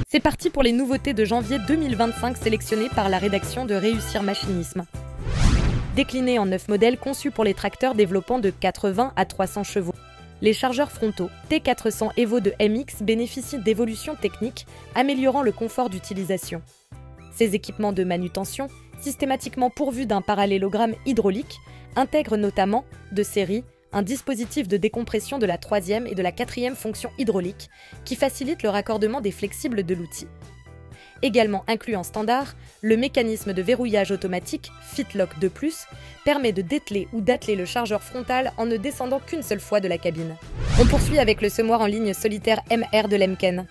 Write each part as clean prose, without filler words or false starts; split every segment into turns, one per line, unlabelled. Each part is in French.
C'est parti pour les nouveautés de janvier 2025 sélectionnées par la rédaction de Réussir Machinisme. Décliné en 9 modèles conçus pour les tracteurs développant de 80 à 300 chevaux. Les chargeurs frontaux T400 Evo de MX bénéficient d'évolutions techniques, améliorant le confort d'utilisation. Ces équipements de manutention, systématiquement pourvus d'un parallélogramme hydraulique, intègrent notamment, de série, un dispositif de décompression de la 3e et de la 4e fonction hydraulique qui facilite le raccordement des flexibles de l'outil. Également inclus en standard, le mécanisme de verrouillage automatique FitLock 2+, permet de dételer ou d'atteler le chargeur frontal en ne descendant qu'une seule fois de la cabine. On poursuit avec le semoir en ligne solitaire MR de Lemken.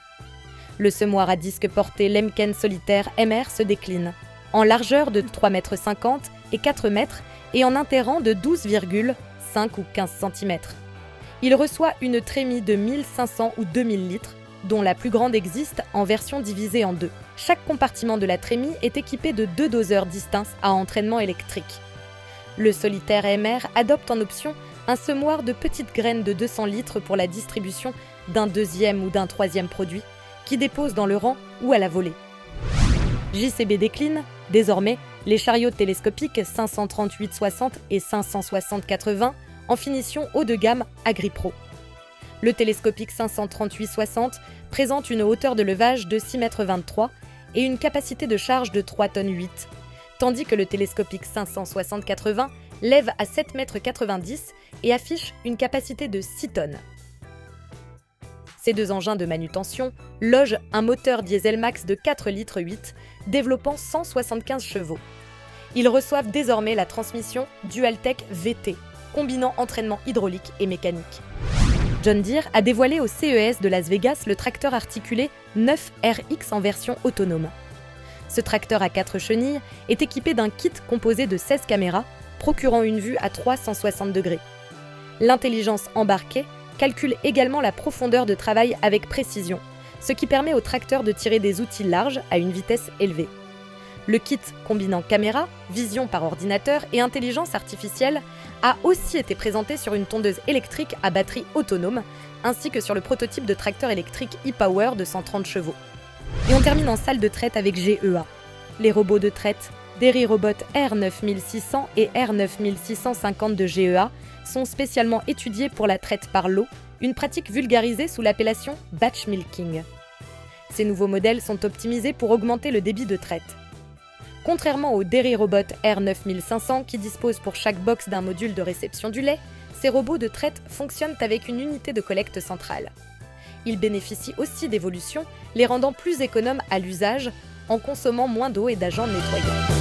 Le semoir à disque porté Lemken solitaire MR se décline en largeur de 3,50 m et 4 m et en interrang de 12,5 ou 15 cm. Il reçoit une trémie de 1500 ou 2000 litres, dont la plus grande existe en version divisée en deux. Chaque compartiment de la trémie est équipé de 2 doseurs distincts à entraînement électrique. Le solitaire MR adopte en option un semoir de petites graines de 200 litres pour la distribution d'un 2e ou d'un 3e produit, qui dépose dans le rang ou à la volée. JCB décline, désormais, les chariots télescopiques 538-60 et 560-80 en finition haut de gamme AgriPro. Le télescopique 538-60 présente une hauteur de levage de 6,23 m et une capacité de charge de 3,8 tonnes, tandis que le télescopique 560-80 lève à 7,90 m et affiche une capacité de 6 tonnes. Ces deux engins de manutention logent un moteur diesel max de 4,8 litres développant 175 chevaux. Ils reçoivent désormais la transmission Dualtech VT, combinant entraînement hydraulique et mécanique. John Deere a dévoilé au CES de Las Vegas le tracteur articulé 9RX en version autonome. Ce tracteur à 4 chenilles est équipé d'un kit composé de 16 caméras, procurant une vue à 360 degrés. L'intelligence embarquée calcule également la profondeur de travail avec précision, ce qui permet au tracteur de tirer des outils larges à une vitesse élevée. Le kit combinant caméra, vision par ordinateur et intelligence artificielle a aussi été présenté sur une tondeuse électrique à batterie autonome, ainsi que sur le prototype de tracteur électrique e-Power de 130 chevaux. Et on termine en salle de traite avec GEA. Les robots de traite DairyRobot R9600 et R9650 de GEA sont spécialement étudiés pour la traite par l'eau, une pratique vulgarisée sous l'appellation batch milking. Ces nouveaux modèles sont optimisés pour augmenter le débit de traite. Contrairement au DairyRobot R9500 qui dispose pour chaque box d'un module de réception du lait, ces robots de traite fonctionnent avec une unité de collecte centrale. Ils bénéficient aussi d'évolutions, les rendant plus économes à l'usage en consommant moins d'eau et d'agents nettoyants.